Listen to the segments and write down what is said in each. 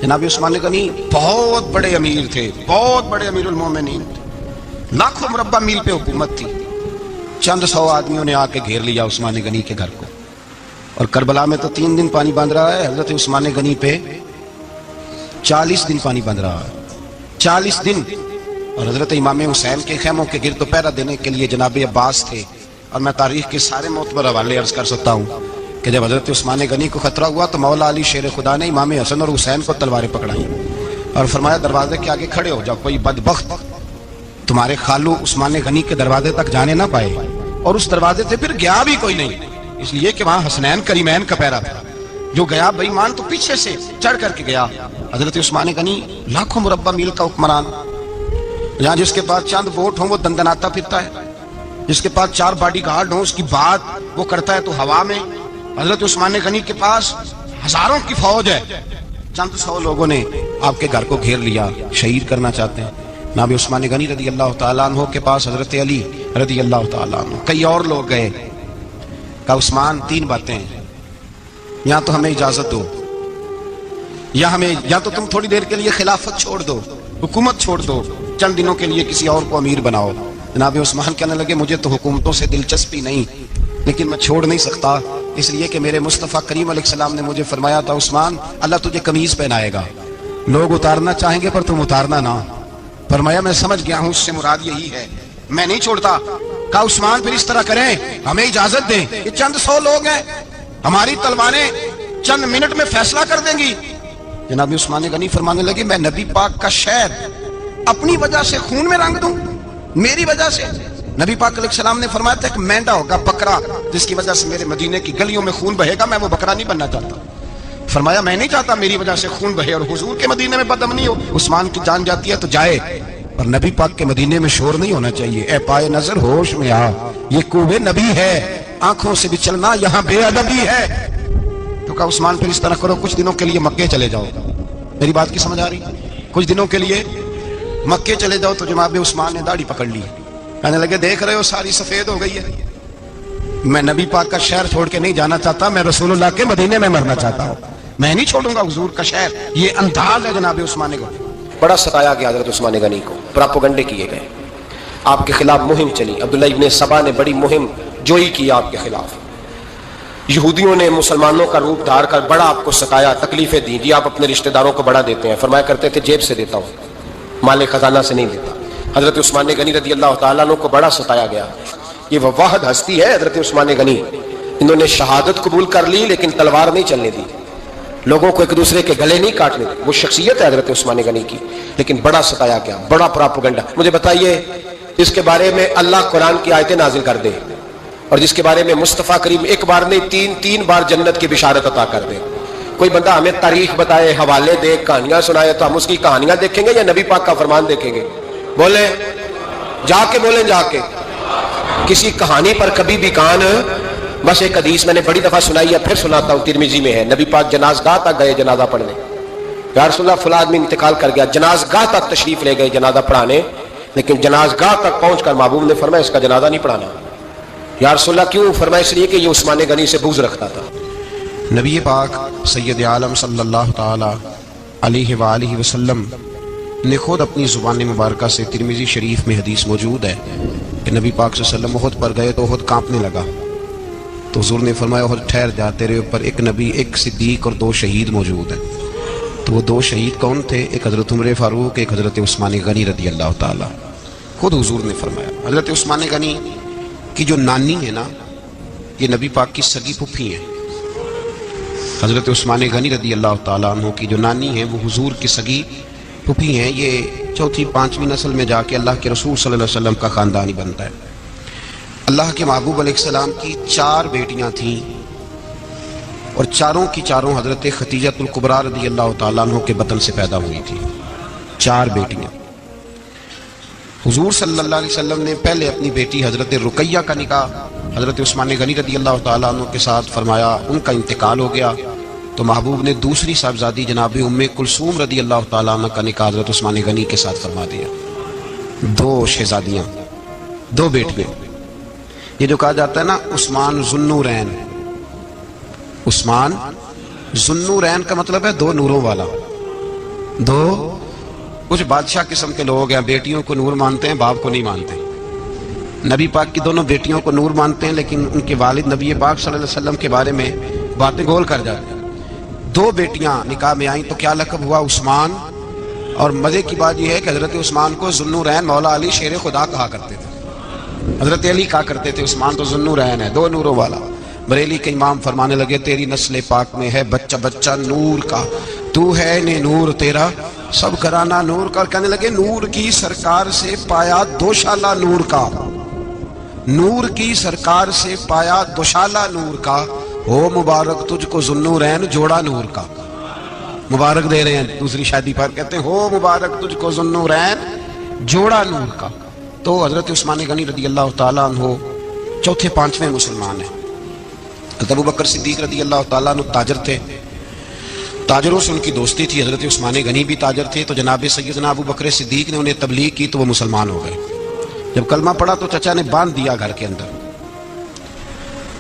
جناب عثمان غنی بہت بڑے امیر تھے، بہت بڑے امیر المومنین تھے، لاکھوں مربع میل پہ حکومت تھی۔ چند سو آدمیوں نے آ کے گھیر لیا عثمان غنی کے گھر کو، اور کربلا میں تو 3 دن پانی باندھ رہا ہے، حضرت عثمان غنی پہ 40 دن پانی باندھ رہا ہے، 40 دن۔ اور حضرت امام حسین کے خیموں کے گرد پہرا دینے کے لیے جناب عباس تھے۔ اور میں تاریخ کے سارے معتبر حوالے عرض کر سکتا ہوں کہ جب حضرت عثمان غنی کو خطرہ ہوا تو مولا علی شیر خدا نے امام حسن اور حسین کو تلواریں پکڑائیں اور فرمایا دروازے کے آگے کھڑے ہو جاؤ، کوئی بدبخت تمہارے خالو عثمان غنی کے دروازے تک جانے نہ پائے۔ اور اس دروازے سے پھر گیا بھی کوئی نہیں، اس لیے کہ وہاں حسنین کریمین کا پہرا تھا۔ جو گیا بے ایمان تو پیچھے سے چڑھ کر کے گیا۔ حضرت عثمان غنی لاکھوں مربع میل کا حکمران، یہاں جس کے پاس چند ووٹ ہوں وہ دندناتا پھرتا ہے، جس کے پاس 4 باڈی گارڈ ہوں اس کی بات وہ کرتا ہے تو ہوا میں۔ حضرت عثمان غنی کے پاس ہزاروں کی فوج ہے، چند سو لوگوں نے آپ کے گھر کو گھیر لیا، شہید کرنا چاہتے ہیں۔ جناب عثمان غنی رضی اللہ تعالیٰ عنہ کے پاس حضرت علی رضی اللہ تعالیٰ عنہ، کئی اور لوگ گئے۔ کہا عثمان 3 باتیں ہیں، یا تو ہمیں اجازت دو، یا تو تم تھوڑی دیر کے لیے خلافت چھوڑ دو، حکومت چھوڑ دو، چند دنوں کے لیے کسی اور کو امیر بناؤ۔ جناب عثمان کہنے لگے مجھے تو حکومتوں سے دلچسپی نہیں، لیکن میں چھوڑ نہیں سکتا، اس لیے کہ میرے مصطفیٰ کریم علیہ السلام نے مجھے فرمایا تھا عثمان اللہ تجھے قمیض پہنائے گا، لوگ اتارنا چاہیں گے پر تم اتارنا نہ۔ فرمایا میں سمجھ گیا ہوں، اس سے مراد یہی ہے، میں نہیں چھوڑتا۔ کہا عثمان پھر اس طرح کریں، ہمیں اجازت دیں، یہ چند سو لوگ ہیں، ہماری تلواریں چند منٹ میں فیصلہ کر دیں گی۔ جناب عثمان غنی فرمانے لگے میں نبی پاک کا شہر اپنی وجہ سے خون میں رنگ دوں، میری وجہ سے؟ نبی پاک علیہ السلام نے فرمایا تھا ایک مینڈا ہوگا، بکرا، جس کی وجہ سے میرے مدینے کی گلیوں میں خون بہے گا، میں وہ بکرا نہیں بننا چاہتا۔ فرمایا میں نہیں چاہتا میری وجہ سے خون بہے اور حضور کے مدینے میں بدامنی ہو۔ عثمان کی جان جاتی ہے تو جائے، پر نبی پاک کے مدینے میں شور نہیں ہونا چاہیے۔ اے پائے نظر ہوش میں آ، یہ کوبے نبی ہے، آنکھوں سے بھی چلنا یہاں بے ادبی ہے۔ تو کہا عثمان پھر اس طرح کرو، کچھ دنوں کے لیے مکے چلے جاؤ۔ میری بات کی سمجھ آ رہی؟ کچھ دنوں کے لیے مکے چلے جاؤ۔ تو جناب عثمان نے داڑھی پکڑ لی، کہنے لگے دیکھ رہے ہو ساری سفید ہو گئی ہے، میں نبی پاک کا شہر چھوڑ کے نہیں جانا چاہتا، میں رسول اللہ کے مدینے میں مرنا چاہتا ہوں، میں نہیں چھوڑوں گا حضور کا شہر۔ یہ انداز ہے جناب عثمان غنی۔ بڑا ستایا گیا حضرت عثمان غنی کو، پراپوگنڈے کیے گئے، آپ کے خلاف مہم چلی، عبداللہ ابن سبا نے بڑی مہم جوئی کی آپ کے خلاف، یہودیوں نے مسلمانوں کا روپ دھار کر بڑا آپ کو ستایا، تکلیفیں دی۔ جی آپ اپنے رشتہ داروں کو بڑا دیتے ہیں، فرمایا کرتے تھے جیب سے دیتا ہوں، مال خزانہ سے نہیں دیتا۔ حضرت عثمان غنی رضی اللہ تعالیٰ عنہ کو بڑا ستایا گیا۔ یہ وہ واحد ہستی ہے حضرت عثمان غنی، انہوں نے شہادت قبول کر لی لیکن تلوار نہیں چلنے دی، لوگوں کو ایک دوسرے کے گلے نہیں کاٹنے دی، وہ شخصیت ہے حضرت عثمان غنی کی، لیکن بڑا ستایا گیا، بڑا پراپوگنڈا۔ مجھے بتائیے اس کے بارے میں اللہ قرآن کی آیتیں نازل کر دے، اور جس کے بارے میں مصطفیٰ کریم ایک بار نہیں تین بار جنت کی بشارت عطا کر دے، کوئی بندہ ہمیں تاریخ بتائے، حوالے دے، کہانیاں سنائے، تو ہم اس کی کہانیاں دیکھیں گے یا نبی پاک کا فرمان دیکھیں گے؟ بولیں جا کے، بولیں جا کے۔ کسی کہانی پر کبھی بھی کان، بس ایک حدیث میں نے بڑی دفعہ سنائی ہے، پھر سناتا ہوں، ترمذی میں ہے، نبی پاک جنازگاہ تک گئے جنازہ پڑھنے، یا رسول اللہ فلاں آدمی انتقال کر گیا، جنازگاہ تک تشریف لے گئے جنازہ پڑھانے، لیکن جنازگاہ تک پہنچ کر محبوب نے فرمایا اس کا جنازہ نہیں پڑھانا۔ یا رسول اللہ کیوں؟ فرمایا اس لیے کہ یہ عثمان غنی سے بغض رکھتا تھا۔ نبی پاک سید عالم صلی اللہ تعالی علیہ وآلہ وسلم نے خود اپنی زبان مبارکہ سے، ترمذی شریف میں حدیث موجود ہے کہ نبی پاک صلی اللہ علیہ وسلم احد پر گئے تو احد کانپنے لگا، تو حضور نے فرمایا احد ٹھہر جا، تیرے اوپر ایک نبی، ایک صدیق اور 2 شہید موجود ہیں۔ تو وہ 2 شہید کون تھے؟ ایک حضرت عمر فاروق، ایک حضرت عثمان غنی رضی اللہ تعالی۔ خود حضور نے فرمایا حضرت عثمان غنی کی جو نانی ہے نا، یہ نبی پاک کی سگی پھپھی ہیں۔ حضرت عثمان غنی رضی اللہ تعالیٰ عنہ کی جو نانی ہیں وہ حضور کی سگی پھپھی ہیں۔ یہ 4تھی 5ویں نسل میں جا کے اللہ کے رسول صلی اللہ علیہ وسلم کا خاندانی بنتا ہے۔ اللہ کے محبوب علیہ السلام کی 4 بیٹیاں تھیں، اور چاروں کی چاروں حضرت خدیجہ الکبریٰ رضی اللہ تعالیٰ عنہ کے بطن سے پیدا ہوئی تھی، 4 بیٹیاں۔ حضور صلی اللہ علیہ وسلم نے پہلے اپنی بیٹی حضرت رقیہ کا نکاح حضرت عثمان غنی رضی اللہ تعالیٰ عنہ کے ساتھ فرمایا، ان کا انتقال ہو گیا تو محبوب نے دوسری صاحبزادی جناب ام کلثوم رضی اللہ تعالیٰ عنہ کا نکاح حضرت عثمان غنی کے ساتھ فرما دیا۔ 2 شہزادیاں، 2 بیٹیاں۔ یہ جو کہا جاتا ہے نا عثمان ذوالنورین، عثمان ذوالنورین کا مطلب ہے 2 نوروں والا۔ دو کچھ بادشاہ قسم کے لوگ ہیں، بیٹیوں کو نور مانتے ہیں، باپ کو نہیں مانتے. نبی پاک کی دونوں بیٹیوں کو نور مانتے ہیں، لیکن ان کے والد نبی پاک صلی اللہ علیہ وسلم کے بارے میں باتیں گول کر جاتے ہیں. دو بیٹیاں نکاح میں آئیں تو کیا لقب ہوا؟ عثمان. اور مزے کی بات یہ ہے کہ حضرت عثمان کو ذوالنورین مولا علی شیر خدا کہا کرتے تھے. حضرت علی کہا کرتے تھے عثمان تو ذوالنورین ہے، دو نوروں والا. بریلی کے امام فرمانے لگے تیری نسل پاک میں ہے بچہ بچہ نور کا، تو ہے نے نور تیرا سب گھرانہ نور کا. اور کہنے لگے نور کی سرکار سے پایا دوشالہ نور کا، نور کی سرکار سے پایا دوشالہ نور کا، ہو مبارک تجھ کو ذوالنورین جوڑا نور کا. مبارک دے رہے ہیں دوسری شادی پر، کہتے ہیں ہو مبارک تجھ کو ذوالنورین جوڑا نور کا. تو حضرت عثمان غنی رضی اللہ تعالیٰ عنہ چوتھے پانچویں مسلمان ہیں. حضرت ابوبکر صدیق رضی اللہ تعالیٰ عنہ تاجر تھے، تاجروں سے ان کی دوستی تھی. حضرت عثمان غنی بھی تاجر تھے، تو جناب سیدنا ابوبکر صدیق نے انہیں تبلیغ کی تو وہ مسلمان ہو گئے. جب کلمہ پڑھا تو چچا نے باندھ دیا گھر کے اندر،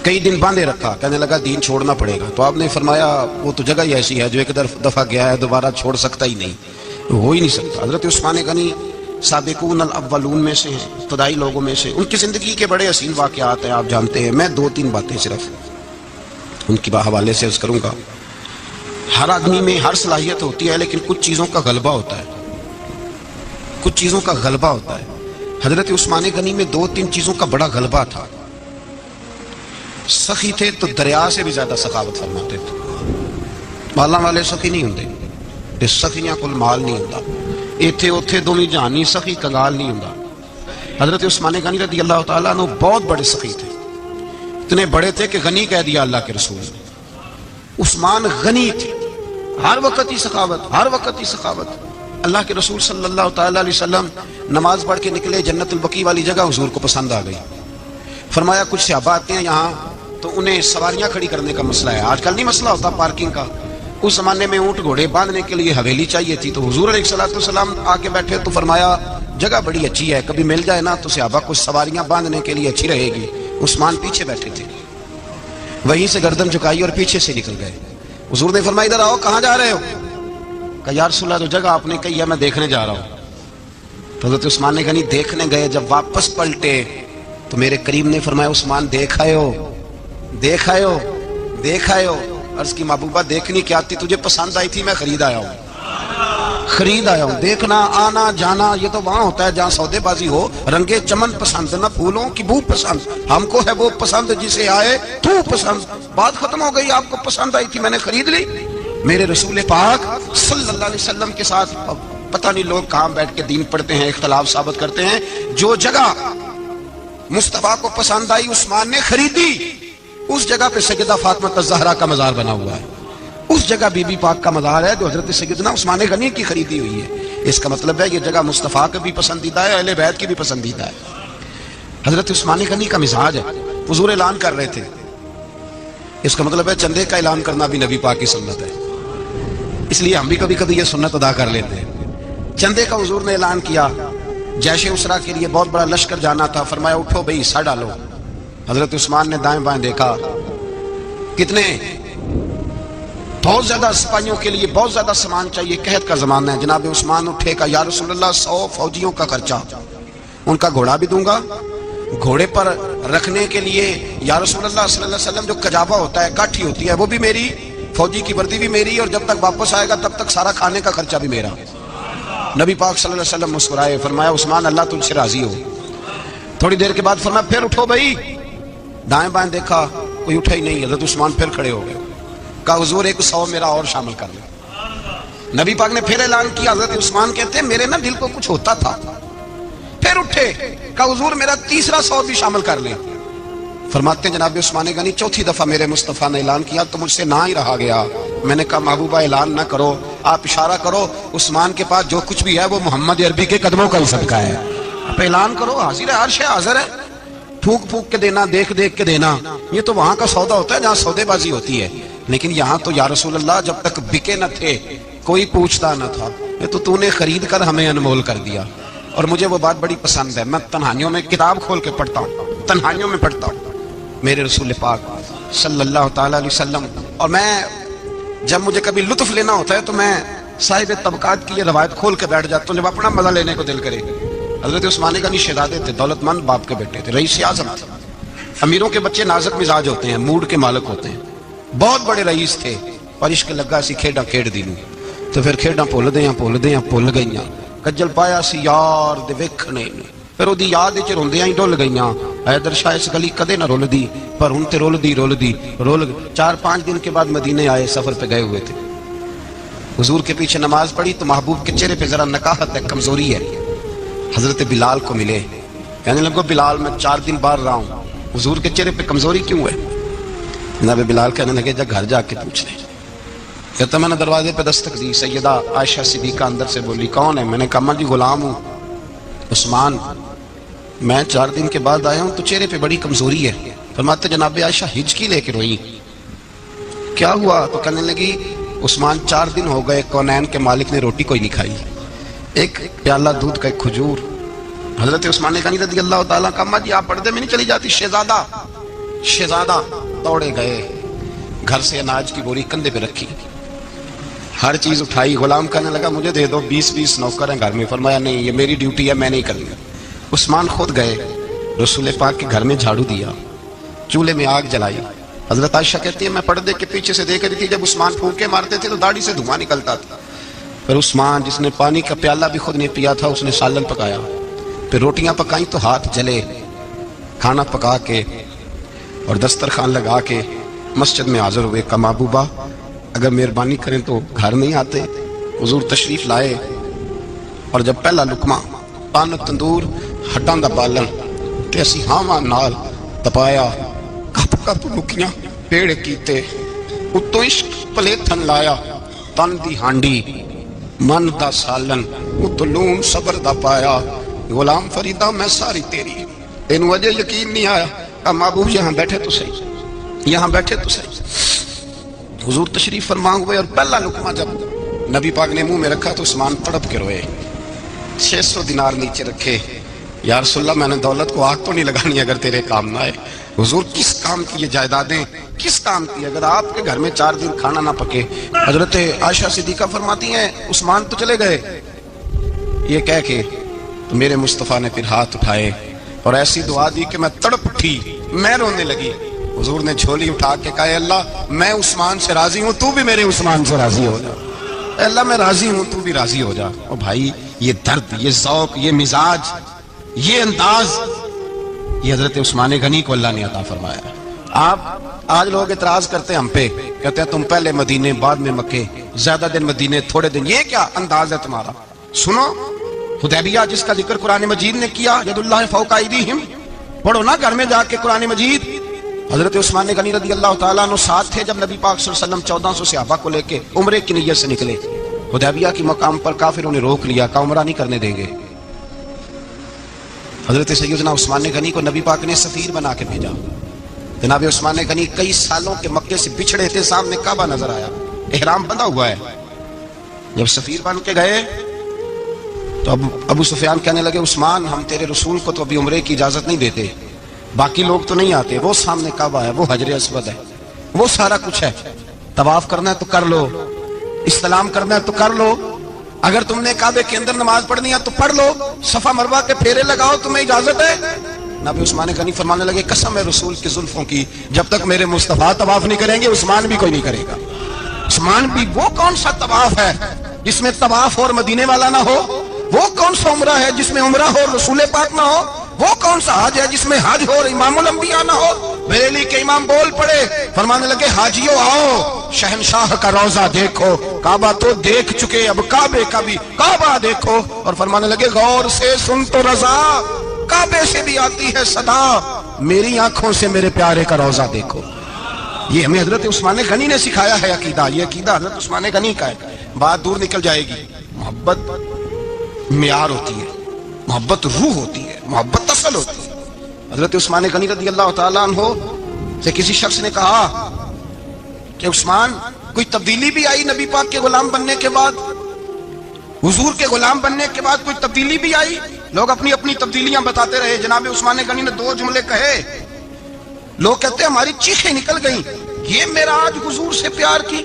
کئی دن باندھے رکھا، کہنے لگا دین چھوڑنا پڑے گا. تو آپ نے فرمایا وہ تو جگہ ہی ایسی ہے جو ایک دفعہ گیا ہے دوبارہ چھوڑ سکتا ہی نہیں، ہو ہی نہیں سکتا. حضرت عثمان غنی سابقون الاولون میں سے ہیں، ابتدائی لوگوں میں سے. ان کی زندگی کے بڑے حسین واقعات ہیں، آپ جانتے ہیں. میں دو تین باتیں صرف ان کی حوالے سے عرض کروں گا. ہر آدمی میں ہر صلاحیت ہوتی ہے، لیکن کچھ چیزوں کا غلبہ ہوتا ہے، کچھ چیزوں کا غلبہ ہوتا ہے. حضرت عثمان غنی میں دو تین چیزوں کا بڑا غلبہ تھا. سخی تھے تو دریا سے بھی زیادہ سخاوت فرماتے تھے. مالاں والے سخی نہیں ہوندے، سخیاں کل مال نہیں ہوتا. ایتھے اوتھے دوویں جہانی سخی کنگال نہیں ہوندا. حضرت عثمان غنی رضی اللہ تعالیٰ عنہ بہت بڑے سخی تھے، اتنے بڑے تھے کہ غنی کہہ دیا اللہ کے رسول نے. عثمان غنی تھے، ہر وقت ہی سخاوت، ہر وقت ہی سخاوت. اللہ کے رسول صلی اللہ تعالیٰ علیہ وسلم نماز پڑھ کے نکلے، جنت البقیع والی جگہ حضور کو پسند آ گئی. فرمایا کچھ صحابہ آتے ہیں یہاں تو انہیں سواریاں کھڑی کرنے کا مسئلہ ہے. آج کل نہیں مسئلہ ہوتا پارکنگ کا، اس زمانے میں اونٹ گھوڑے باندھنے کے لیے حویلی چاہیے تھی. تو حضور علیہ السلام آ کے بیٹھے تو فرمایا جگہ بڑی اچھی ہے، کبھی مل جائے نا تو صحابہ کو سواریاں باندھنے کے لیے اچھی رہے گی. عثمان پیچھے بیٹھے تھے، وہیں سے گردن جھکائی اور پیچھے سے نکل گئے. حضور نے فرمایا ادھر آؤ، کہاں جا رہے ہو؟ کہا یا رسول اللہ جو جگہ آپ نے کہی ہے میں دیکھنے جا رہا ہوں. تو حضرت عثمان غنی دیکھنے گئے، جب واپس پلٹے تو میرے کریم نے فرمایا عثمان دیکھ آئے ہو، دیکھ آئے ہو، دیکھ آئے ہو. عرض کی محبوبہ دیکھنی کیا تھی؟ تجھے پسند آئی تھی، میں خرید آیا ہوں، خرید آیا ہوں. دیکھنا آنا جانا یہ تو وہاں ہوتا ہے جہاں سودے بازی ہو. رنگے چمن پسند نہ پھولوں کی بو پسند، ہم کو ہے وہ پسند جسے آئے تو پسند. بات ختم ہو گئی، آپ کو پسند آئی تھی میں نے خرید لی. میرے رسول پاک صلی اللہ علیہ وسلم کے ساتھ پتہ نہیں لوگ کہاں بیٹھ کے دین پڑھتے ہیں، اختلاف ثابت کرتے ہیں. جو جگہ مصطفیٰ کو پسند آئی عثمان نے خریدی. اس جگہ پہ سیدہ فاطمہ الزہرا کا مزار بنا ہوا ہے، اس جگہ بی بی پاک کا مزار ہے جو حضرت سیدنا عثمان غنی کی خریدی ہوئی ہے. اس کا مطلب ہے یہ جگہ مصطفیٰ کا بھی پسندیدہ ہے، اہل بیت کی بھی پسندیدہ ہے. حضرت عثمان غنی کا مزاج ہے. حضور اعلان کر رہے تھے، اس کا مطلب ہے چندے کا اعلان کرنا بھی نبی پاک کی سنت ہے، اس لیے ہم بھی کبھی کبھی یہ سنت ادا کر لیتے ہیں. چندے کا حضور نے اعلان کیا. جیش اسرا کے لیے بہت بڑا لشکر جانا تھا، فرمایا اٹھو بھئی حصہ ڈالو. حضرت عثمان نے دائیں بائیں دیکھا، کتنے بہت زیادہ سپاہیوں کے لیے بہت زیادہ سامان چاہیے، قحط کا زمانہ ہے. جناب عثمان اٹھے کا یا رسول اللہ 100 فوجیوں کا خرچہ، ان کا گھوڑا بھی دوں گا، گھوڑے پر رکھنے کے لیے یا رسول اللہ صلی اللہ علیہ وسلم جو کجاوا ہوتا ہے، کاٹھی ہوتی ہے، وہ بھی میری، فوجی کی وردی بھی میری، اور جب تک واپس آئے گا تب تک سارا کھانے کا خرچہ بھی میرا. نبی پاک صلی اللہ علیہ وسلم مسکرائے، فرمایا عثمان اللہ تجھ سے راضی ہو. تھوڑی دیر کے بعد فرمایا پھر اٹھو بھائی. دائیں بائیں دیکھا کوئی اٹھا ہی نہیں. حضرت عثمان پھر کھڑے ہو گئے. کہا حضور 100 میرا اور شامل کر لیں. نبی پاک نے پھر اعلان کیا. حضرت عثمان کہتے ہیں میرے نا دل کو کچھ ہوتا تھا. پھر اٹھے، کہا حضور میرا تیسرا 100 بھی شامل کر لیں. فرماتے ہیں جناب عثمان غنی چوتھی دفعہ میرے مصطفیٰ نے اعلان کیا تو مجھ سے نہ ہی رہا گیا. میں نے کہا محبوبہ اعلان نہ کرو، آپ اشارہ کرو. عثمان کے پاس جو کچھ بھی ہے وہ محمد عربی کے قدموں کا صدقہ ہے. آپ اعلان کرو، حاضر ہے، ہر شے حاضر ہے. پھونک پھونک کے دینا، دیکھ دیکھ کے دینا، یہ تو وہاں کا سودا ہوتا ہے جہاں سودے بازی ہوتی ہے. لیکن یہاں تو یا رسول اللہ جب تک بکے نہ تھے کوئی پوچھتا نہ تھا. یہ تو نے خرید کر ہمیں انمول کر دیا. اور مجھے وہ بات بڑی پسند ہے. میں تنہائیوں میں کتاب کھول کے پڑھتا ہوں، تنہائیوں میں پڑھتا ہوں میرے رسول پاک صلی اللہ تعالی علیہ وسلم. اور میں جب مجھے کبھی لطف لینا ہوتا ہے تو میں صاحب طبقات کی یہ روایت کھول کے بیٹھ جاتا ہوں جب اپنا مزہ لینے کو دل کرے. حضرت عثمان غنی شہزادے تھے, دولت مند باپ کے بیٹے تھے, رئیس اعظم تھے. امیروں کے بچے نازک مزاج ہوتے ہیں, موڈ کے مالک ہوتے ہیں. بہت بڑے رئیس تھے اور عشق لگا سی کھیڈاں کھیڈ دی نوں تو پھر کھیڈاں بھول گئیاں. کجل پایا سی یار دے ویکھنے پھر وہ یاد وچ روندیاں ہی ڈل گئیاں. حیدر شاہ اس گلی کدے نہ رولدی پر ہن تے رولدی 4-5 دن کے بعد مدینے آئے, سفر پہ گئے ہوئے تھے. حضور کے پیچھے نماز پڑھی تو محبوب کے چہرے پہ ذرا نکاہت ہے, کمزوری ہے. حضرت بلال کو ملے, کہنے لگو بلال میں 4 دن باہر رہا ہوں, حضور کے چہرے پہ کمزوری کیوں ہے؟ جناب بلال کہنے لگے جا گھر جا کے پوچھ لے. کہتا میں نے دروازے پہ دستک دی, سیدہ عائشہ صدیقہ اندر سے بولی کون ہے؟ میں نے کہا جی غلام ہوں عثمان, میں 4 دن کے بعد آیا ہوں تو چہرے پہ بڑی کمزوری ہے. فرماتے جناب عائشہ ہچکی لے کے روئی, کیا ہوا؟ تو کہنے لگی عثمان 4 دن ہو گئے کونین کے مالک نے روٹی کوئی نہیں کھائی, ایک پیالہ دودھ کا ایک کھجور. حضرت عثمان غنی رضی اللہ تعالیٰ کا جی آپ پردے میں نہیں چلی جاتی؟ شہزادہ دوڑے گئے, گھر سے اناج کی بوری کندھے پہ رکھی, ہر چیز اٹھائی. غلام کہنے لگا مجھے دے دو, 20 نوکر ہیں گھر میں. فرمایا نہیں یہ میری ڈیوٹی ہے, میں نہیں کروں گا. عثمان خود گئے, رسول پاک کے گھر میں جھاڑو دیا, چولہے میں آگ جلائی. حضرت عائشہ کہتی ہے میں پردے کے پیچھے سے دیکھ رہی تھی جب عثمان پھونکے مارتے تھے تو داڑھی سے دھواں نکلتا تھا. پھر عثمان جس نے پانی کا پیالہ بھی خود نہیں پیا تھا اس نے سالن پکایا, پھر روٹیاں پکائیں تو ہاتھ جلے. کھانا پکا کے اور دسترخوان لگا کے مسجد میں حاضر ہوئے. کہا محبوبہ اگر مہربانی کریں تو گھر نہیں آتے؟ حضور تشریف لائے اور جب پہلا لقمہ پان تندور ہڈاں دا بالن تے اسی ہاواں نال تپایا, کپ کپ مکیاں پیڑ کیتے, اتوں عشق پلیتھن لایا, تن دی ہانڈی من دا سالن, اتوں لون صبر دا پایا. غلام فریدہ میں ساری تیری, تینوں اجے یقین نہیں آیا؟ کہا محبوب یہاں بیٹھے تو صحیح. حضور تشریف فرما ہوئے اور پہلا لقمہ جب نبی پاک نے منہ میں رکھا تو عثمان تڑپ کے روئے. 600 دینار نیچے رکھے. یا رسول اللہ میں نے دولت کو آگ تو نہیں لگانی اگر تیرے کام نہ آئے. حضور کس کام کی یہ جائیدادیں, کس کام کی اگر آپ کے گھر میں 4 دن کھانا نہ پکے؟ حضرت عائشہ صدیقہ فرماتی ہیں عثمان تو چلے گئے, یہ کہہ کے تو میرے مصطفیٰ نے پھر ہاتھ اٹھائے اور ایسی دعا دی کہ میں تڑپ اٹھی, میں رونے لگی. حضور نے جھولی اٹھا کے کہا اللہ میں عثمان سے راضی ہوں, تو بھی میرے عثمان سے راضی ہو جا. اللہ میں راضی ہوں, تو بھی راضی ہو جا. اور بھائی یہ درد, یہ ذوق, یہ مزاج, یہ انداز, یہ حضرت عثمان غنی کو اللہ نے عطا فرمایا. آپ آج لوگ اعتراض کرتے ہیں ہم پہ, کہتے ہیں تم پہلے مدینے بعد میں مکے, زیادہ دن مدینے تھوڑے دن, یہ کیا انداز ہے تمہارا؟ سنو حدیبیہ جس کا ذکر قرآن مجید نے کیا, ید اللہ فوق ایدیہم, پڑھو نا گھر میں جا کے قرآن مجید. حضرت عثمان غنی رضی اللہ تعالیٰ عنہ ساتھ تھے جب نبی پاک صلی اللہ علیہ وسلم 1400 صحابہ کو لے کے عمرے کی نیت سے نکلے. حدیبیہ کی مقام پر کافروں نے روک لیا, کہا عمرہ نہیں کرنے دیں گے. حضرت سیدنا عثمان غنی کو نبی پاک نے سفیر بنا کے بھیجا. جناب عثمان غنی کئی سالوں کے مکے سے بچھڑے تھے, سامنے کعبہ نظر آیا, احرام بندھا ہوا ہے. جب سفیر بن کے گئے تو ابو سفیان کہنے لگے عثمان ہم تیرے رسول کو تو ابھی عمرے کی اجازت نہیں دیتے, باقی لوگ تو نہیں آتے, وہ سامنے کعبہ ہے, وہ حجر اسود ہے, وہ سارا کچھ ہے, طواف کرنا ہے تو کر لو, استلام کرنا ہے تو کر لو, اگر تم نے کعبے کے اندر نماز پڑھنی ہے تو پڑھ لو, صفا مروہ کے پھیرے لگاؤ, تمہیں اجازت ہے. نبی عثمان غنی فرمانے لگے قسم ہے رسول کی زلفوں کی, جب تک میرے مصطفیٰ طواف نہیں کریں گے عثمان بھی کوئی نہیں کرے گا. عثمان بھی وہ کون سا طواف ہے جس میں طواف اور مدینے والا نہ ہو؟ وہ کون سا عمرہ ہے جس میں عمرہ ہو اور رسول پاک نہ ہو؟ وہ کون سا حج ہے جس میں حج ہو اور امام الانبیاء نہ ہو؟ بریلی کے امام بول پڑے, فرمانے لگے حاجیوں آؤ شہنشاہ کا روضہ دیکھو, کعبہ تو دیکھ چکے اب کعبے کا بھی کعبہ دیکھو. اور فرمانے لگے غور سے سن تو رضا, کعبے سے بھی آتی ہے صدا, میری آنکھوں سے میرے پیارے کا روضہ دیکھو. یہ ہمیں حضرت عثمان غنی نے سکھایا ہے عقیدہ, یہ عقیدہ حضرت عثمان غنی کا ہے. بات دور نکل جائے گی. محبت معیار ہوتی ہے, محبت روح ہوتی ہے, محبت اصل ہوتی ہے. حضرت عثمان غنی رضی اللہ تعالیٰ عنہ سے کسی شخص نے کہا کہ عثمان کوئی تبدیلی بھی آئی نبی پاک کے غلام بننے کے بعد؟ حضور کے غلام بننے کے بعد کوئی تبدیلی بھی آئی؟ لوگ اپنی اپنی تبدیلیاں بتاتے رہے. جناب عثمان غنی نے 2 جملے کہے, لوگ کہتے ہیں ہماری چیخیں نکل گئیں, یہ معراج حضور سے پیار کی,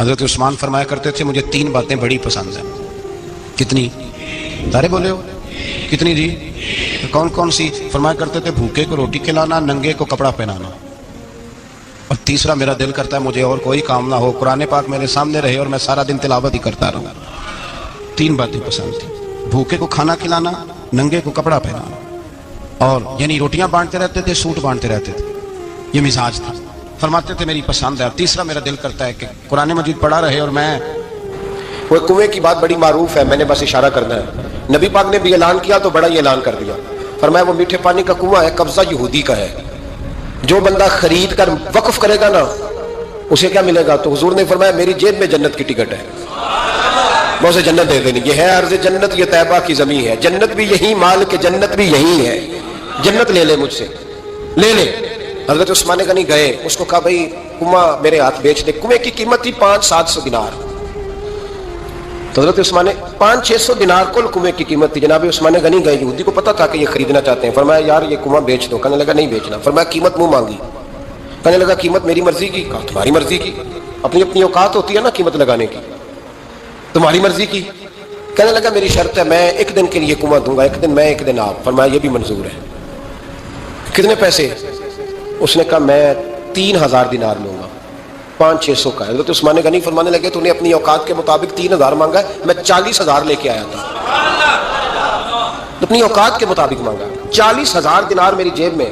حضرت عثمان فرمایا کرتے تھے مجھے 3 باتیں بڑی پسند ہیں. کتنی؟ سارے بولے ہو کتنی جی؟ کون کون سی؟ فرمایا کرتے تھے بھوکے کو روٹی کھلانا، ننگے کو کپڑا پہنانا، اور تیسرا میرا دل کرتا ہے مجھے اور کوئی کام نہ ہو، قرآن پاک میرے سامنے رہے اور میں سارا دن تلاوت ہی کرتا رہوں. 3 باتیں پسند تھیں. بھوکے کو کھانا کھلانا، ننگے کو کپڑا پہنانا، اور یعنی روٹیاں بانٹتے رہتے تھے، سوٹ بانٹتے رہتے تھے. یہ مزاج تھا. فرماتے تھے میری پسند ہے. تیسرا میرا دل کرتا ہے کہ قرآن مجید پڑھا رہے اور میں. وہ کنویں کی بات بڑی معروف ہے، میں نے بس اشارہ کرنا ہے. نبی پاک نے بھی اعلان کیا تو بڑا ہی اعلان کر دیا. فرمایا وہ میٹھے پانی کا کنواں ہے، قبضہ یہودی کا ہے. جو بندہ خرید کر وقف کرے گا نا اسے کیا ملے گا؟ تو حضور نے فرمایا میری جیب میں جنت کی ٹکٹ ہے، میں اسے جنت دے دینی. یہ ہے عرض جنت، یہ طیبہ کی زمین ہے. جنت بھی یہی، مال کے جنت بھی یہی ہے. جنت لے لے مجھ سے، لے لے. حضرت عثمان غنی گئے، اس کو کہا بھائی کنواں میرے ہاتھ بیچ دے. کنویں کی قیمت تھی 500-700 دینار. تو حضرت عثمان نے 500-600 دینار کل کنویں کی قیمت تھی. جناب عثمان غنی گئے، یہودی کو پتا تھا کہ یہ خریدنا چاہتے ہیں. فرمایا یار یہ کنواں بیچ دو. کہنے لگا نہیں بیچنا. فرمایا قیمت منہ مانگی. کہنے لگا قیمت میری مرضی کی. کہا تمہاری مرضی کی؟ اپنی اپنی اوقات ہوتی ہے نا قیمت لگانے کی. تمہاری مرضی کی. کہنے لگا میری شرط ہے میں 1 دن کے لیے کنواں دوں گا، 1 دن میں 1 دن آپ. فرمایا یہ بھی منظور ہے. کتنے پیسے؟ اس نے کہا میں 3000 دینار لوں گا. 500-600 کا. حضرت عثمان غنی فرمانے لگے تو نے اپنی اوقات کے مطابق 3000 مانگا ہے، میں 40,000 لے کے آیا تھا. اپنی اوقات کے مطابق مانگا. 40,000 دینار میری جیب میں.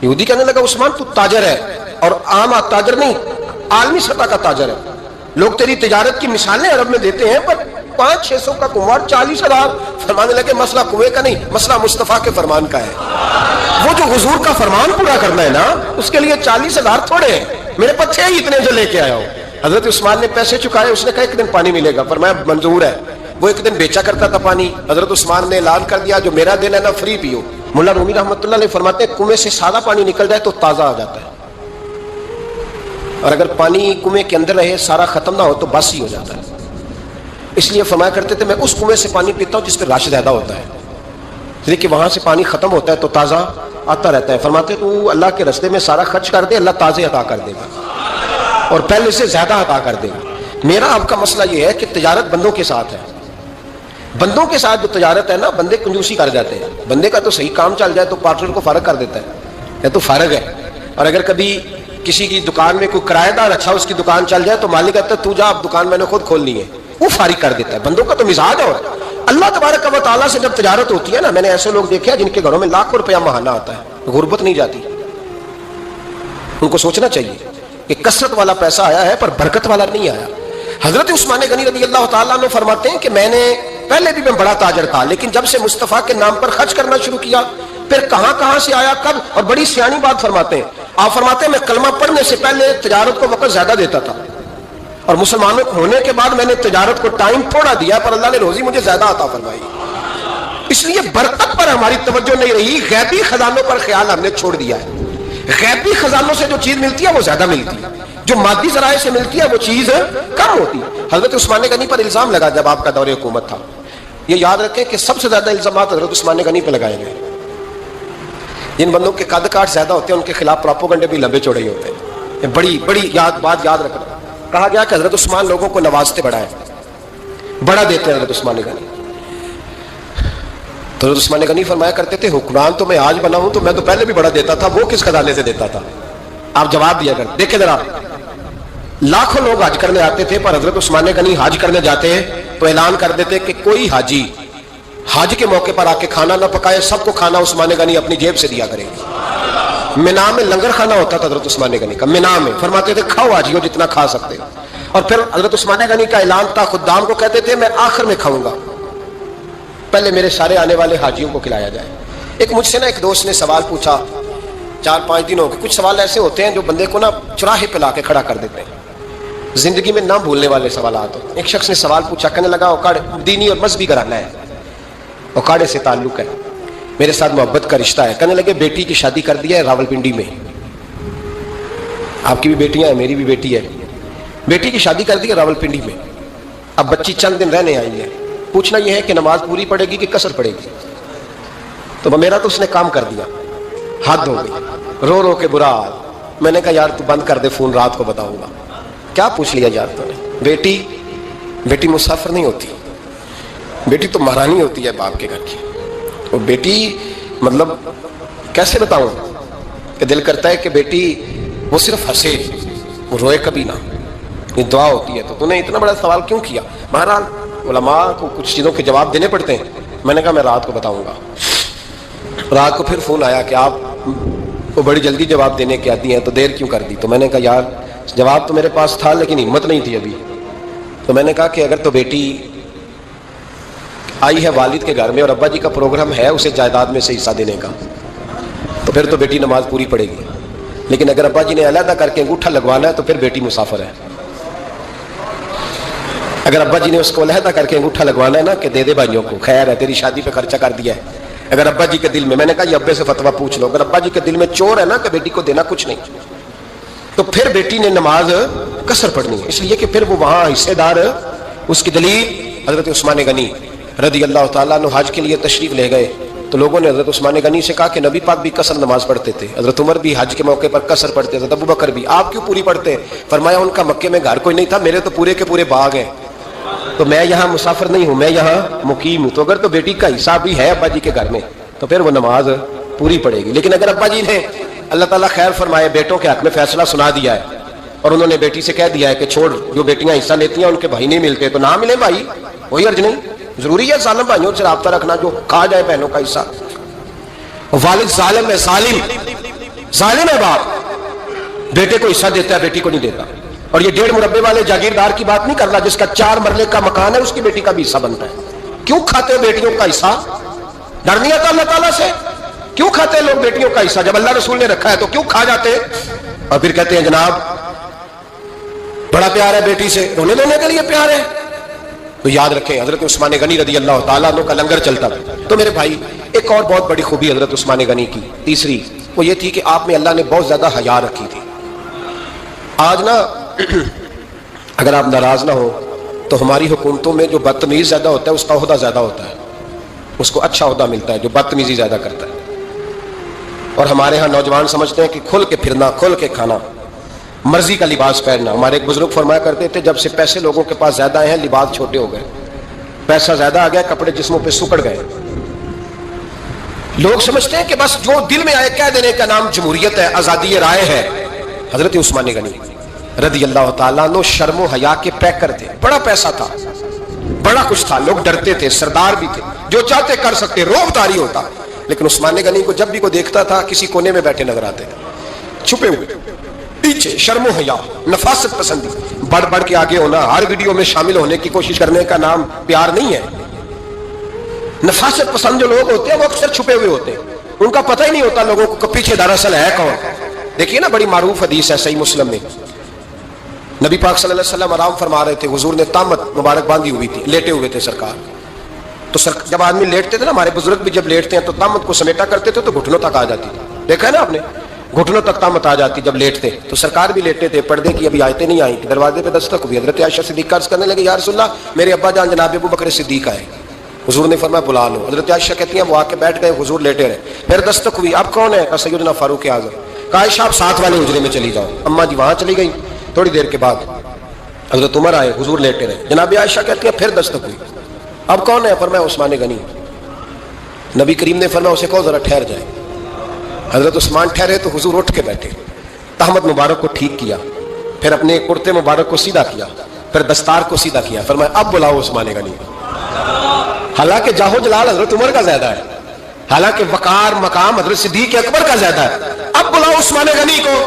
یہودی کہنے لگا عثمان تو تاجر ہے، اور عام تاجر نہیں، عالمی سطح کا تاجر ہے. لوگ تیری تجارت کی مثالیں عرب میں دیتے ہیں، پر 500-600 کا کنواں 40,000. فرمانے لگے مسئلہ کنویں کا نہیں، مسئلہ مصطفیٰ کے فرمان کا ہے. وہ جو حضور کا فرمان پورا کرنا ہے نا، اس کے لیے 40,000 تھوڑے ہیں. میرے پاس تھے ہی اتنے جو لے کے آیا ہوں. حضرت عثمان نے پیسے چکائے. اس نے کہا 1 دن پانی ملے گا. فرمایا منظور ہے. وہ 1 دن بیچا کرتا تھا پانی. حضرت عثمان نے اعلان کر دیا جو میرا دن ہے نا فری پیو. ملا رومی رحمۃ اللہ علیہ فرماتے ہیں کنویں سے سادہ پانی نکل جائے تو تازہ آ جاتا ہے، اور اگر پانی کنویں کے اندر رہے سارا ختم نہ ہو تو باسی ہو جاتا ہے. اس لیے فرمایا کرتے تھے میں اس کنویں سے پانی پیتا ہوں جس پہ رش زیادہ ہوتا ہے، اس لیے کہ وہاں سے پانی ختم ہوتا ہے تو تازہ آتا رہتا ہے. فرماتے تو اللہ کے رستے میں سارا خرچ کر دے، اللہ تازے عطا کر دے گا اور پہلے سے زیادہ عطا کر دے گا. میرا آپ کا مسئلہ یہ ہے کہ تجارت بندوں کے ساتھ ہے. بندوں کے ساتھ جو تجارت ہے نا، بندے کنجوسی کر جاتے ہیں. بندے کا تو صحیح کام چل جائے تو پارٹنر کو فارغ کر دیتا ہے، یا تو فارغ ہے. اور اگر کبھی کسی کی دکان میں کوئی کرایہ دار اچھا اس کی دکان چل جائے تو مالک کہتا ہے تو جا، اب دکان میں نے خود کھولنی ہے، وہ فارغ کر دیتا ہے. بندوں کا تو مزاج ہے. اللہ تبارک و تعالیٰ سے جب تجارت ہوتی ہے نا، میں نے ایسے لوگ دیکھے ہیں جن کے گھروں میں لاکھوں روپیہ ماہانہ آتا ہے، غربت نہیں جاتی. ان کو سوچنا چاہیے کہ کثرت والا پیسہ آیا ہے پر برکت والا نہیں آیا. حضرت عثمان غنی رضی اللہ تعالیٰ عنہ فرماتے ہیں کہ میں نے پہلے بھی میں بڑا تاجر تھا، لیکن جب سے مصطفیٰ کے نام پر خرچ کرنا شروع کیا، پھر کہاں کہاں سے آیا کب. اور بڑی سیانی بات فرماتے ہیں. آپ فرماتے ہیں میں کلمہ پڑھنے سے پہلے تجارت کو وقت زیادہ دیتا تھا، اور مسلمان ہونے کے بعد میں نے تجارت کو ٹائم تھوڑا دیا، پر اللہ نے روزی مجھے زیادہ عطا فرمائی. اس لیے برکت پر ہماری توجہ نہیں رہی، غیبی خزانوں پر خیال ہم نے چھوڑ دیا ہے. غیبی خزانوں سے جو چیز ملتی ہے وہ زیادہ ملتی ہے، جو مادی ذرائع سے ملتی ہے وہ چیز کم ہوتی ہے. حضرت عثمان غنی پر الزام لگا جب آپ کا دور حکومت تھا. یہ یاد رکھیں کہ سب سے زیادہ الزامات حضرت عثمان غنی پہ لگائے گئے. جن بندوں کے قد کاٹ زیادہ ہوتے ہیں ان کے خلاف پراپوگنڈے بھی لمبے چوڑے ہی ہوتے ہیں. بڑی بڑی بات یاد رکھنا. کہا گیا کہ حضرت عثمان لوگوں کو نوازتے بڑا ہے، بڑا دیتے ہیں حضرت عثمان غنی. تو حضرت عثمان غنی فرمایا کرتے تھے حکمران تو میں آج بنا ہوں تو میں تو پہلے بھی بڑا دیتا تھا، وہ کس خزانے سے دیتا تھا؟ آپ جواب دیا کر. دیکھیں ذرا، لاکھوں لوگ حج کرنے آتے تھے، پر حضرت عثمان غنی حج کرنے جاتے ہیں تو اعلان کر دیتے کہ کوئی حاجی حج کے موقع پر آ کے کھانا نہ پکائے، سب کو کھانا عثمان غنی اپنی جیب سے دیا کرے گا. مینا میں لنگر کھانا ہوتا تھا حضرت عثمان غنی کا. مینا میں فرماتے تھے کھاؤ حاجیوں جتنا کھا سکتے. اور پھر حضرت عثمان غنی کا اعلان تھا، خدام کو کہتے تھے میں آخر میں کھاؤں گا، پہلے میرے سارے آنے والے حاجیوں کو کھلایا جائے. ایک مجھ سے نا ایک دوست نے سوال پوچھا 4-5 دن ہو گئے. کچھ سوال ایسے ہوتے ہیں جو بندے کو نا چراہے پہ لا کے کھڑا کر دیتے ہیں، زندگی میں نہ بھولنے والے سوالات ہوتے ہیں. ایک شخص نے سوال پوچھا، کہنے لگا اوکاڑ دینی اور مذہبی گھرانہ ہے، اوکاڑے سے تعلق ہے، میرے ساتھ محبت کا رشتہ ہے. کہنے لگے بیٹی کی شادی کر دیا ہے راولپنڈی میں. آپ کی بھی بیٹیاں ہیں، میری بھی بیٹی ہے. بیٹی کی شادی کر دی ہے راولپنڈی میں. اب بچی چند دن رہنے آئی ہے. پوچھنا یہ ہے کہ نماز پوری پڑے گی کہ قصر پڑے گی؟ تو میرا تو اس نے کام کر دیا، حد ہو گئی، رو رو کے برا حال. میں نے کہا یار تو بند کر دے فون، رات کو بتاؤں گا۔ کیا پوچھ لیا یار تو نے؟ بیٹی مسافر نہیں ہوتی، بیٹی تو مہرانی ہوتی ہے باپ کے گھر کی۔ اور بیٹی مطلب کیسے بتاؤں کہ دل کرتا ہے کہ بیٹی وہ صرف ہنسے، وہ روئے کبھی نہ، یہ دعا ہوتی ہے۔ تو نے اتنا بڑا سوال کیوں کیا؟ بہرحال علماء کو کچھ چیزوں کے جواب دینے پڑتے ہیں۔ میں نے کہا میں رات کو بتاؤں گا۔ رات کو پھر فون آیا کہ آپ وہ بڑی جلدی جواب دینے کے آتی ہیں تو دیر کیوں کر دی؟ تو میں نے کہا یار جواب تو میرے پاس تھا لیکن ہمت نہیں تھی ابھی۔ تو میں نے کہا کہ اگر تو بیٹی آئی ہے والد کے گھر میں اور ابا جی کا پروگرام ہے اسے جائیداد میں سے حصہ دینے کا، تو پھر تو بیٹی نماز پوری پڑے گی، لیکن اگر ابا جی نے علیحدہ کر کے انگوٹھا لگوانا ہے تو پھر بیٹی مسافر ہے۔ اگر ابا جی نے اس کو علیحدہ کر کے انگوٹھا لگوانا ہے نا کہ دے دے بھائیوں کو، خیر ہے تیری شادی پہ خرچہ کر دیا ہے، اگر ابا جی کے دل میں نے کہا یہ ابے سے فتویٰ پوچھ لو، اگر ابا جی کے دل میں چور ہے نا کہ بیٹی کو دینا کچھ نہیں، تو پھر بیٹی نے نماز قصر پڑھنی ہے، اس لیے کہ پھر وہ وہاں حصے دار۔ اس کی دلیل حضرت عثمان غنی رضی اللہ تعالیٰ عنہ حج کے لیے تشریف لے گئے تو لوگوں نے حضرت عثمان غنی سے کہا کہ نبی پاک بھی قصر نماز پڑھتے تھے، حضرت عمر بھی حج کے موقع پر قصر پڑھتے، حضرت ابو بکر بھی، آپ کیوں پوری پڑھتے ہیں؟ فرمایا ان کا مکے میں گھر کوئی نہیں تھا، میرے تو پورے کے پورے باغ ہیں، تو میں یہاں مسافر نہیں ہوں، میں یہاں مقیم ہوں، تو اگر تو بیٹی کا حصہ بھی ہے ابا جی کے گھر میں تو پھر وہ نماز پوری پڑے گی۔ لیکن اگر ابا جی نے اللہ تعالیٰ خیر فرمائے بیٹوں کے حق میں فیصلہ سنا دیا ہے اور انہوں نے بیٹی سے کہہ دیا ہے کہ چھوڑ، جو بیٹیاں حصہ لیتی ہیں ان کے بھائی نہیں ملتے تو نہ ملے بھائی، کوئی حرج نہیں، ضروری ہے ظالم بھائیوں سے رابطہ رکھنا، جو کہا جائے بہنوں کا حصہ۔ والد ظالم ہے، ظالم ہے باپ، بیٹے کو حصہ دیتا ہے بیٹی کو نہیں دیتا۔ اور یہ 1.5 مربے والے جاگیردار کی بات نہیں کر رہا، جس کا 4 مرلے کا مکان ہے اس کی بیٹی کا بھی حصہ بنتا ہے۔ کیوں کھاتے ہو بیٹیوں کا حصہ؟ ڈر نہیں آتا اللہ تعالیٰ سے؟ کیوں کھاتے لوگ بیٹیوں کا حصہ؟ جب اللہ رسول نے رکھا ہے تو کیوں کھا جاتے؟ اور پھر کہتے ہیں جناب بڑا پیار ہے بیٹی سے، رونے دھونے کے لیے پیار ہے۔ تو یاد رکھیں حضرت عثمان غنی رضی اللہ تعالیٰ عنہ کا لنگر چلتا تھا۔ تو میرے بھائی ایک اور بہت بڑی خوبی حضرت عثمان غنی کی تیسری وہ یہ تھی کہ آپ میں اللہ نے بہت زیادہ حیا رکھی تھی۔ آج نا اگر آپ ناراض نہ ہو تو ہماری حکومتوں میں جو بدتمیز زیادہ ہوتا ہے اس کا عہدہ زیادہ ہوتا ہے، اس کو اچھا عہدہ ملتا ہے جو بدتمیزی زیادہ کرتا ہے۔ اور ہمارے ہاں نوجوان سمجھتے ہیں کہ کھل کے پھرنا، کھل کے کھانا، مرضی کا لباس پہننا۔ ہمارے ایک بزرگ فرمایا کرتے تھے جب سے پیسے لوگوں کے پاس زیادہ آئے ہیں لباس چھوٹے ہو گئے، پیسہ زیادہ آ گیا کپڑے جسموں پہ سکڑ گئے۔ لوگ سمجھتے ہیں کہ بس جو دل میں آئے کہہ دینے کا نام جمہوریت ہے، آزادی رائے ہے۔ حضرت عثمان غنی رضی اللہ تعالیٰ عنہ شرم و حیا کے پیکر تھے، بڑا پیسہ تھا، بڑا کچھ تھا، لوگ ڈرتے تھے، سردار بھی تھے، جو چاہتے کر سکتے، روب داری ہوتا۔ لیکن عثمان غنی کو جب بھی کوئی دیکھتا تھا کسی کونے میں بیٹھے نظر آتے تھے، چھپے ہوئے، پیچھے، شرم و حیا، نفاست پسندی، بڑھ بڑھ کے آگے ہونا، ہر ویڈیو میں شامل ہونے کی کوشش کرنے کا نام پیار نہیں ہے۔ نفاست پسند جو لوگ ہوتے ہیں وہ اکثر چھپے ہوئے ہوتے ہیں، ان کا پتہ ہی نہیں ہوتا لوگوں کو پیچھے دراصل ہے کون۔ دیکھیے نا بڑی معروف حدیث ہے صحیح مسلم میں، نبی پاک صلی اللہ علیہ وسلم آرام فرما رہے تھے، حضور نے تامت مبارک باندھی ہوئی تھی، لیٹے ہوئے تھے سرکار۔ تو جب آدمی لیٹتے تھے نا، ہمارے بزرگ بھی جب لیٹتے ہیں تو تامت کو سمیٹا کرتے تھے تو گھٹنوں تک آ جاتی تھی، دیکھا ہے نا آپ نے، گھٹنوں تک تامت آ جاتی جب لیٹتے۔ تو سرکار بھی لیٹے تھے، پردے کی ابھی آیتیں نہیں آئیں، دروازے پہ دستک ہوئی، حضرت عائشہ صدیقہ عرض کرنے لگے یا رسول اللہ میرے ابا جان جناب ابو بکر صدیق آئے۔ حضور نے فرمایا بلا لو۔ حضرت عائشہ کہتی ہیں وہ آ کے بیٹھ گئے، حضور لیٹے رہے، پھر دستک ہوئی، اب کون ہے؟ کہا سیدنا فاروق اعظم۔ کہا عائشہ آپ ساتھ والے حجرے میں چلی جاؤ۔ اماں جی وہاں چلی گئی، تھوڑی دیر کے بعد حضرت عمر آئے، حضور لیٹے رہے، جناب عائشہ کہتی ہیں پھر دستک ہوئی، اب کون ہے؟ فرمایا عثمان غنی۔ نبی کریم نے فرمایا اسے کہو ذرا ٹھہر جائے۔ حضرت عثمان ٹھہرے تو حضور اٹھ کے بیٹھے، تہمت مبارک کو ٹھیک کیا، پھر اپنے کرتے مبارک کو سیدھا کیا، پھر دستار کو سیدھا کیا، فرمایا اب بلاؤ عثمان غنی۔ حالانکہ جاہو جلال حضرت عمر کا زیادہ ہے، حالانکہ وقار مقام حضرت صدیق اکبر کا زیادہ ہے، اب بلاؤ عثمان غنی کو۔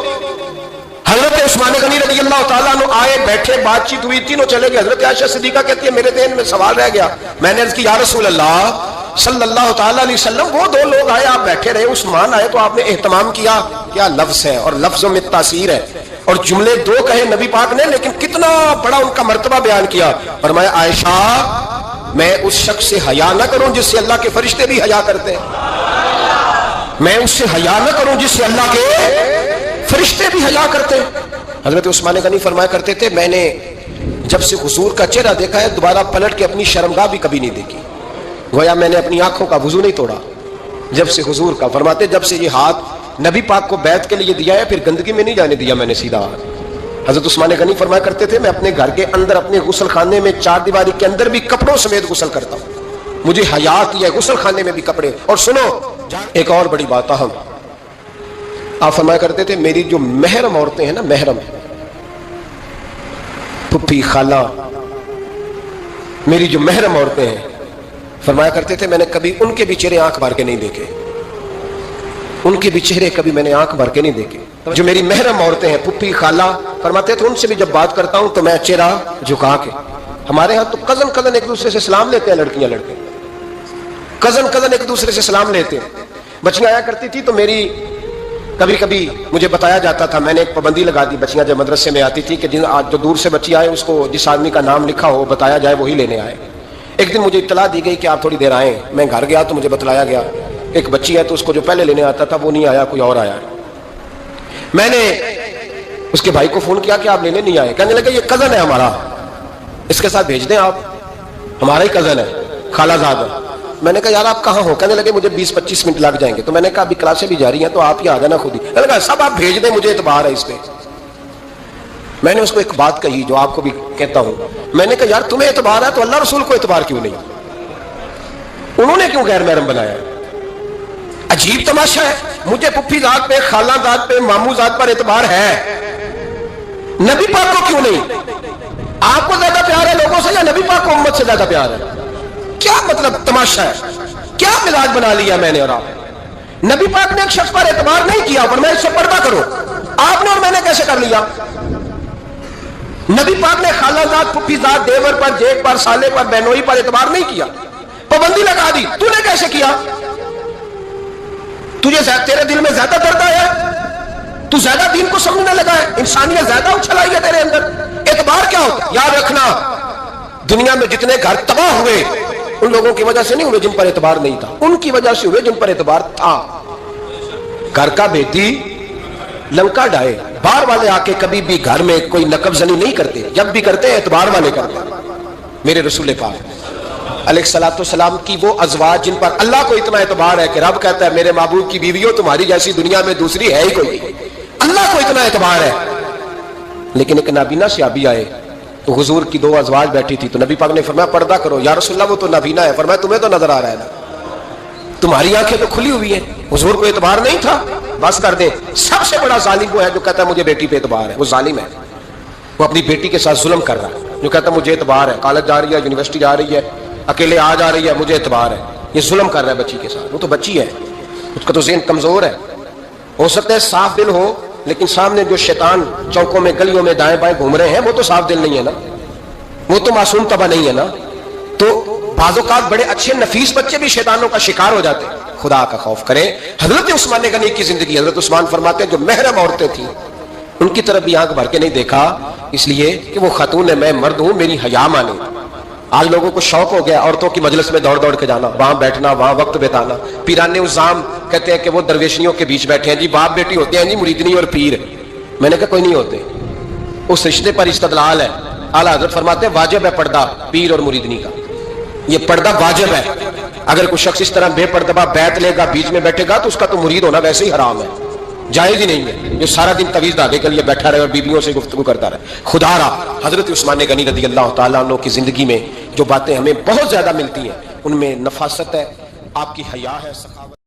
حضرت عثمان غنی رضی اللہ تعالیٰ عنہ آئے، بیٹھے، بات چیت ہوئی، تینوں چلے گئے۔ حضرت عائشہ صدیقہ کہتی ہے میرے ذہن میں سوال رہ گیا، میں نے عرض کی یا رسول اللہ صلی اللہ تعالیٰ علیہ وسلم وہ دو لوگ آئے، آپ بیٹھے رہے، عثمان آئے تو آپ نے اہتمام کیا، کیا لفظ ہے اور لفظوں میں تاثیر ہے، اور جملے دو کہے نبی پاک نے لیکن کتنا بڑا ان کا مرتبہ بیان کیا۔ فرمایا عائشہ میں اس شخص سے حیا نہ کروں جس سے اللہ کے فرشتے بھی حیا کرتے ہیں، میں اس سے حیا نہ کروں جس سے اللہ کے فرشتے بھی حیا کرتے ہیں۔ حضرت عثمان غنی فرمایا کرتے تھے میں نے جب سے حضور کا چہرہ دیکھا ہے دوبارہ پلٹ کے اپنی شرمگاہ بھی کبھی نہیں دیکھی، گویا میں نے اپنی آنکھوں کا وضو نہیں توڑا جب سے حضور کا۔ فرماتے جب سے یہ ہاتھ نبی پاک کو بیعت کے لیے دیا ہے، پھر گندگی میں نہیں جانے دیا میں نے سیدھا۔ حضرت عثمان غنی فرمایا کرتے تھے میں اپنے گھر کے اندر اپنے غسل خانے میں چار دیواری کے اندر بھی کپڑوں سمیت غسل کرتا ہوں، مجھے حیا آتی ہے غسل خانے میں بھی کپڑے۔ اور سنو ایک اور بڑی بات اہم، آپ فرمایا کرتے تھے میری جو محرم عورتیں ہیں نا، محرم پھپھی خالہ، میری جو محرم عورتیں ہیں، فرمایا کرتے تھے میں نے کبھی ان کے بھی چہرے آنکھ بھر کے نہیں دیکھے، ان کے بھی چہرے کبھی میں نے آنکھ بھر کے نہیں دیکھے۔ جو میری محرم عورتیں ہیں پھپھی خالہ، فرماتے تھے ان سے بھی جب بات کرتا ہوں تو میں چہرہ جھکا کے۔ ہمارے ہاں تو کزن ایک دوسرے سے سلام لیتے ہیں، لڑکیاں لڑکے کزن ایک دوسرے سے سلام لیتے ہیں۔ بچیاں آیا کرتی تھی تو میری کبھی کبھی مجھے بتایا جاتا تھا، میں نے ایک پابندی لگا دی، بچیاں جب مدرسے میں آتی تھی کہ جو دور سے بچی آئے اس کو جس آدمی کا نام لکھا ہو بتایا جائے وہی لینے آئے۔ ایک دن مجھے اطلاع دی گئی کہ آپ تھوڑی دیر آئیں، میں گھر گیا تو مجھے بتلایا گیا ایک بچی ہے تو اس کو جو پہلے لینے آتا تھا وہ نہیں آیا، کوئی اور آیا۔ میں نے اس کے بھائی کو فون کیا کہ آپ لینے نہیں آئے، کہنے لگے یہ کزن ہے ہمارا، اس کے ساتھ بھیج دیں، آپ ہمارا ہی کزن ہے، خالہ زاد ہے۔ میں نے کہا یار آپ کہاں ہو؟ کہنے لگے مجھے 20-25 منٹ لگ جائیں گے۔ تو میں نے کہا ابھی کلاسیں بھی جاری ہیں تو آپ ہی آ جانا خود ہی۔ میں نے کہا سب آپ بھیج دیں، مجھے اعتبار ہے اس پہ۔ میں نے اس کو ایک بات کہی جو آپ کو بھی کہتا ہوں، میں نے کہا یار تمہیں اعتبار ہے تو اللہ رسول کو اعتبار کیوں نہیں؟ انہوں نے کیوں غیر محرم بنایا؟ عجیب تماشا ہے، مجھے پھپھی ذات پہ، خالہ ذات پہ، ماموں ذات پر اعتبار ہے، نبی پاک کو کیوں نہیں؟ آپ کو زیادہ پیار ہے لوگوں سے یا نبی پاک کو امت سے زیادہ پیار ہے؟ کیا مطلب تماشا ہے؟ کیا مزاج بنا لیا میں نے اور آپ؟ نبی پاک نے ایک شخص پر اعتبار نہیں کیا پر میں اس سے پردہ کرو، آپ نے اور میں نے کیسے کر لیا؟ نبی پاک نے خالہ ذات، پھپھی ذات، دیور پر، جیٹ پر، سالے پر، بہنوئی پر اعتبار نہیں کیا، پابندی لگا دی۔ تو نے کیسے کیا؟ تجھے تیرے دل میں زیادہ درد آیا، تو زیادہ دین کو سمجھنے لگا ہے، انسانیت زیادہ اچھلائی ہے تیرے اندر۔ اعتبار کیا ہوتا ہے؟ یاد رکھنا دنیا میں جتنے گھر تباہ ہوئے ان لوگوں کی وجہ سے نہیں ہوئے جن پر اعتبار نہیں تھا، ان کی وجہ سے ہوئے جن پر اعتبار تھا۔ گھر کا بیٹی لنکا ڈائے، باہر والے آ کے کبھی بھی گھر میں کوئی نقب زنی نہیں کرتے، جب بھی کرتے اعتبار والے کرتے۔ میرے رسول پاک علیہ الصلوۃ والسلام کی وہ ازواج جن پر اللہ کو اتنا اعتبار ہے کہ رب کہتا ہے میرے محبوب کی بیویوں تمہاری جیسی دنیا میں دوسری ہے ہی کوئی، اللہ کو اتنا اعتبار ہے۔ لیکن ایک نابینا صحابی آئے تو حضور کی دو ازواج بیٹھی تھی تو نبی پاک نے فرمایا پردہ کرو۔ یا رسول اللہ وہ تو نابینا ہے۔ فرمایا تمہیں تو نظر آ رہا ہے نا، تمہاری آنکھیں تو کھلی ہوئی ہیں۔ حضور کو اعتبار نہیں تھا، بس کر دے۔ سب سے بڑا ظالم وہ ہے جو کہتا ہے مجھے بیٹی پہ اعتبار ہے، وہ ظالم ہے، وہ اپنی بیٹی کے ساتھ ظلم کر رہا ہے۔ جو کہتا ہے مجھے اعتبار ہے، کالج جا رہی ہے، یونیورسٹی جا رہی ہے، اکیلے آ جا رہی ہے، مجھے اعتبار ہے، یہ ظلم کر رہا ہے بچی کے ساتھ۔ وہ تو بچی ہے، اس کا تو ذہن کمزور ہے، ہو سکتا ہے صاف دل ہو لیکن سامنے جو شیطان چوکوں میں گلیوں میں دائیں بائیں گھوم رہے ہیں وہ تو صاف دل نہیں ہے نا، وہ تو معصوم طبع نہیں ہے نا۔ تو بعض اوقات بڑے اچھے نفیس بچے بھی شیطانوں کا شکار ہو جاتے ہیں۔ خدا کا خوف کریں۔ حضرت عثمان غنی کی زندگی، حضرت عثمان فرماتے ہیں جو محرم عورتیں تھیں ان کی طرف بھی آنکھ بھر کے نہیں دیکھا، اس لیے کہ وہ خاتون ہے، میں مرد ہوں، میری حیا مانے۔ آج لوگوں کو شوق ہو گیا عورتوں کی مجلس میں دوڑ دوڑ کے جانا، وہاں بیٹھنا، وہاں وقت بتانا۔ پیران الزام کہتے ہیں کہ وہ درویشیوں کے بیچ بیٹھے ہیں، جی باپ بیٹی ہوتے ہیں جی مریدنی اور پیر۔ میں نے کہا کوئی نہیں ہوتے، اس رشتے پر استدلال ہے۔ اعلیٰ حضرت فرماتے ہیں واجب ہے پردہ پیر اور مریدنی کا، یہ پردہ واجب ہے۔ اگر کوئی شخص اس طرح بے پردہ بیعت لے گا، بیچ میں بیٹھے گا تو اس کا تو مرید ہونا ویسے ہی حرام ہے، جائز ہی نہیں ہے جو سارا دن تویز دھاگے کے لیے بیٹھا رہے اور بیویوں سے گفتگو کرتا رہے۔ خدا را حضرت عثمان غنی رضی اللہ تعالیٰ عنہ کی زندگی میں جو باتیں ہمیں بہت زیادہ ملتی ہیں ان میں نفاست ہے، آپ کی حیا ہے، سخاوت